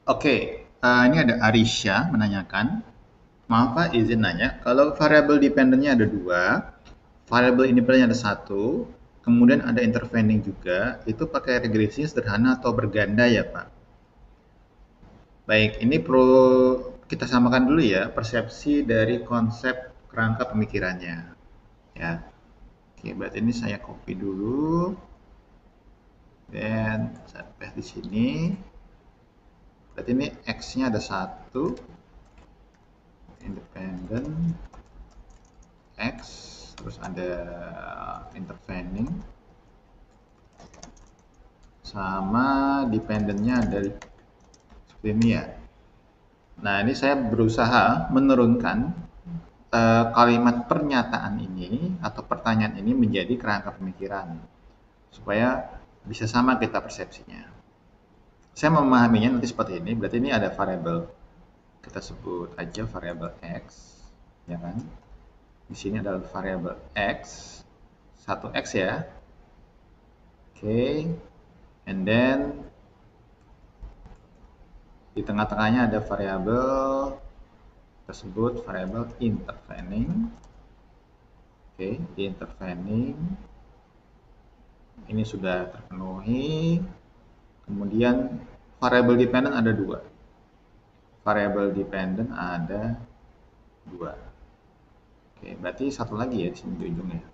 Oke, ini ada Arisha menanyakan, maaf Pak, izin nanya, kalau variabel dependennya ada dua, variabel independennya ada satu, kemudian ada intervening juga, itu pakai regresi sederhana atau berganda ya Pak? Baik, ini perlu kita samakan dulu ya persepsi dari konsep kerangka pemikirannya. Ya, oke, berarti ini saya copy dulu, dan saya paste di sini. Berarti ini X-nya ada satu, independent X, terus ada intervening, sama dependentnya dari seperti ini ya. Nah, ini saya berusaha menurunkan kalimat pernyataan ini atau pertanyaan ini menjadi kerangka pemikiran supaya bisa sama kita persepsinya. Saya memahaminya nanti seperti ini, berarti ini ada variabel, kita sebut aja variabel X, ya kan? Di sini adalah variabel X, satu X ya. Oke, and then di tengah-tengahnya ada variabel tersebut variabel intervening. Oke, intervening ini sudah terpenuhi. Kemudian variabel dependent ada dua. Variabel dependent ada dua. Oke, berarti satu lagi ya di sini di ujungnya.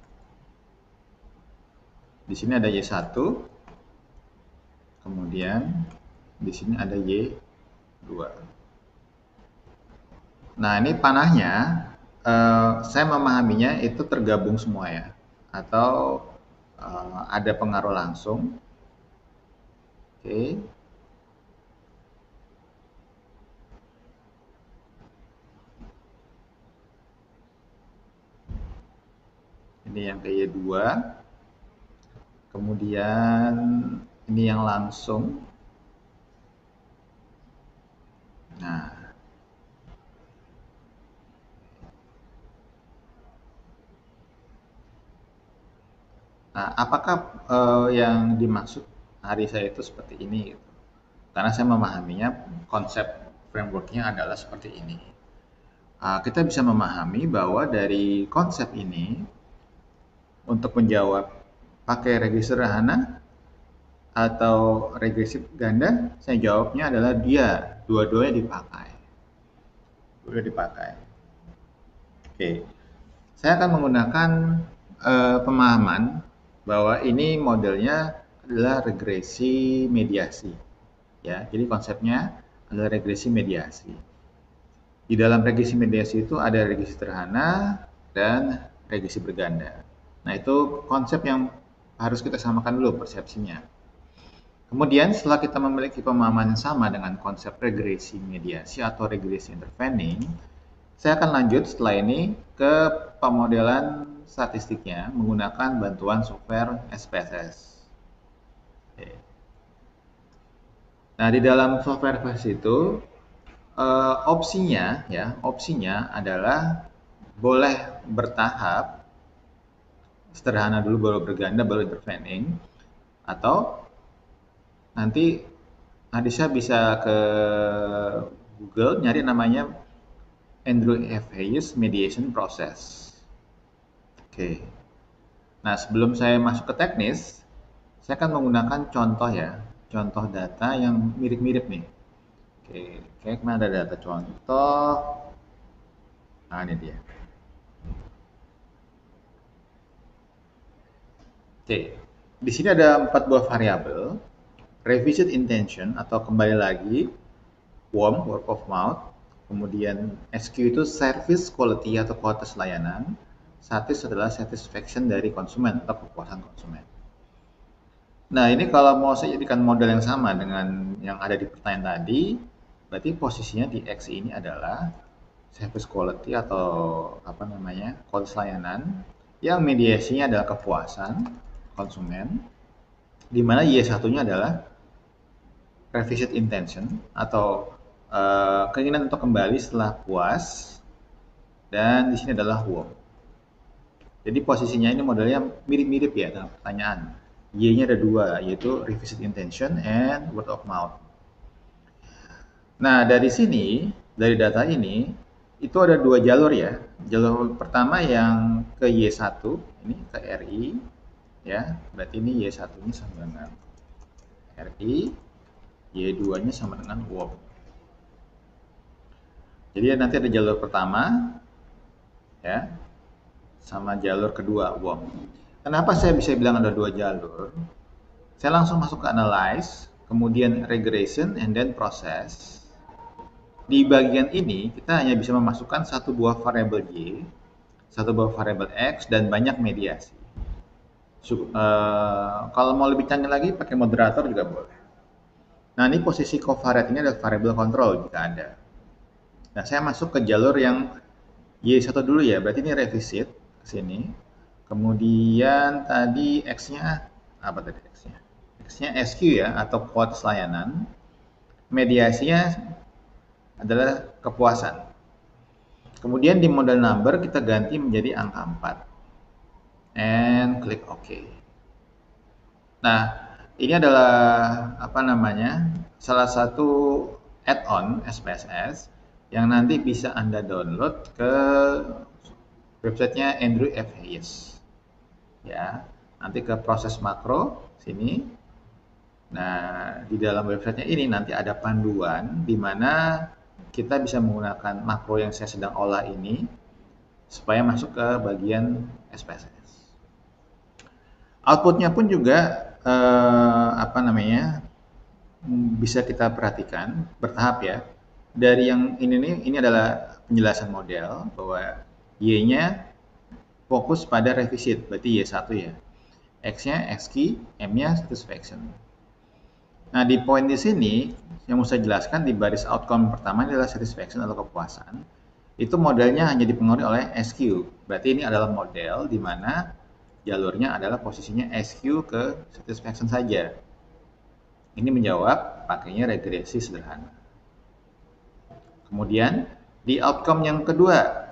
Di sini ada Y1, kemudian di sini ada Y2. Nah, ini panahnya saya memahaminya itu tergabung semua ya, atau ada pengaruh langsung. Oke. Ini yang ke Y2. Kemudian ini yang langsung. Nah, apakah yang dimaksud hari saya itu seperti ini? Gitu. Karena saya memahaminya konsep frameworknya adalah seperti ini. Kita bisa memahami bahwa dari konsep ini untuk menjawab pakai regresi sederhana atau regresi ganda, saya jawabnya adalah dia dua-duanya dipakai. Dua dipakai. Oke, saya akan menggunakan pemahaman bahwa ini modelnya adalah regresi mediasi. Ya, jadi konsepnya adalah regresi mediasi. Di dalam regresi mediasi itu ada regresi sederhana dan regresi berganda. Nah, itu konsep yang harus kita samakan dulu persepsinya. Kemudian setelah kita memiliki pemahaman yang sama dengan konsep regresi mediasi atau regresi intervening, saya akan lanjut setelah ini ke pemodelan statistiknya menggunakan bantuan software SPSS. Oke. Nah, di dalam software SPSS itu opsinya adalah boleh bertahap, sederhana dulu baru berganda baru intervening, atau nanti Adisha bisa ke Google nyari namanya Andrew F. Hayes Mediation Process. Oke. Nah, sebelum saya masuk ke teknis, saya akan menggunakan contoh ya, contoh data yang mirip-mirip nih. Oke, kayak kemana ada data contoh? Nah, ini dia. Oke, di sini ada 4 buah variabel. Revisit intention atau kembali lagi, WOM, word of mouth, kemudian SQ itu service quality atau kualitas layanan, satis adalah satisfaction dari konsumen atau kepuasan konsumen. Nah, ini kalau mau saya jadikan model yang sama dengan yang ada di pertanyaan tadi, berarti posisinya di X ini adalah service quality atau apa namanya, kualitas layanan, yang mediasinya adalah kepuasan konsumen, di mana Y1-nya adalah revisit intention atau keinginan untuk kembali setelah puas, dan di sini adalah WOM. Jadi posisinya ini modelnya mirip-mirip ya dalam pertanyaan. Y-nya ada dua, yaitu revisit intention and word of mouth. Nah, dari sini, dari data ini, itu ada dua jalur ya. Jalur pertama yang ke Y1, ini ke RI, ya. Berarti ini Y1-nya sama dengan RI, Y2-nya sama dengan WOP. Jadi nanti ada jalur pertama, ya, sama jalur kedua, WOP. Kenapa saya bisa bilang ada dua jalur? Saya langsung masuk ke analyze, kemudian regression, and then process. Di bagian ini, kita hanya bisa memasukkan satu buah variabel Y, satu buah variabel X, dan banyak mediasi. Kalau mau lebih canggih lagi, pakai moderator juga boleh. Nah, ini posisi covariate ini adalah variabel control jika ada. Nah, saya masuk ke jalur yang Y1 dulu ya, berarti ini revisit ke sini. Kemudian tadi X-nya, apa tadi X-nya? X-nya SQ ya, atau quotes layanan. Mediasinya adalah kepuasan. Kemudian di model number kita ganti menjadi angka 4. And klik OK. Nah, ini adalah apa namanya? Salah satu add-on SPSS yang nanti bisa Anda download ke websitenya Andrew F. Hayes. Ya, nanti ke proses makro sini. Nah, di dalam websitenya ini nanti ada panduan di mana kita bisa menggunakan makro yang saya sedang olah ini supaya masuk ke bagian SPSS. Outputnya pun juga apa namanya bisa kita perhatikan bertahap ya. Dari yang ini adalah penjelasan model bahwa Y-nya fokus pada revisit, berarti Y1 ya. X-nya XKey, M-nya satisfaction. Nah, di poin di sini yang mau saya jelaskan di baris outcome pertama adalah satisfaction atau kepuasan. Itu modelnya hanya dipengaruhi oleh SQ. Berarti ini adalah model di mana jalurnya adalah posisinya SQ ke satisfaction saja. Ini menjawab pakainya regresi sederhana. Kemudian di outcome yang kedua,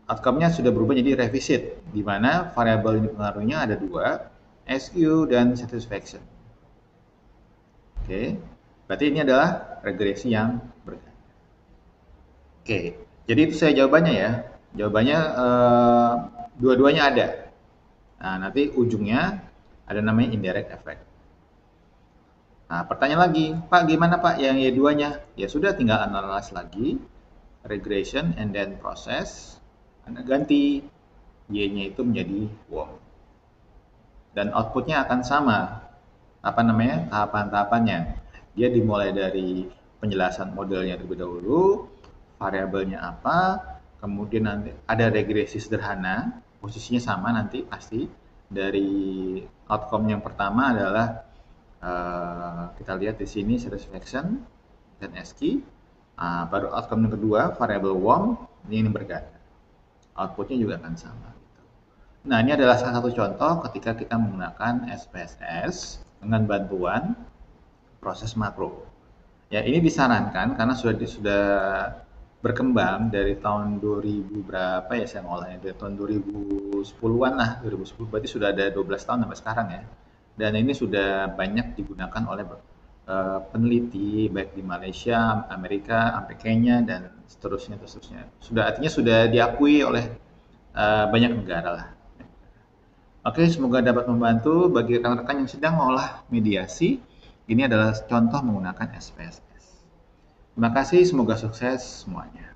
outcome-nya sudah berubah jadi revisit, di mana variabel ini pengaruhnya ada dua, SQ dan satisfaction. Oke, berarti ini adalah regresi yang berganda. Oke, jadi itu saya jawabannya ya. Jawabannya dua-duanya ada. Nah, nanti ujungnya ada namanya indirect effect. Nah, pertanyaan lagi, Pak gimana Pak yang Y2-nya? Ya sudah, tinggal analyze lagi, regression and then process. Anda ganti Y-nya itu menjadi WOM. Dan outputnya akan sama. Apa namanya? Tahapan-tahapannya. Dia dimulai dari penjelasan modelnya terlebih dahulu, variabelnya apa, kemudian nanti ada regresi sederhana, posisinya sama nanti pasti. Dari outcome yang pertama adalah kita lihat di sini satisfaction dan SQ. Baru outcome yang kedua variabel WOM ini berganda. Outputnya juga akan sama. Gitu. Nah, ini adalah salah satu contoh ketika kita menggunakan SPSS dengan bantuan proses makro. Ya, ini disarankan karena sudah berkembang dari tahun 2000 berapa ya saya ngolahnya, dari tahun 2010-an lah, 2010 berarti sudah ada 12 tahun sampai sekarang ya. Dan ini sudah banyak digunakan oleh peneliti baik di Malaysia, Amerika, sampai Kenya dan seterusnya. Sudah artinya sudah diakui oleh banyak negara lah. Oke, semoga dapat membantu bagi rekan-rekan yang sedang mengolah mediasi. Ini adalah contoh menggunakan SPSS. Terima kasih, semoga sukses semuanya.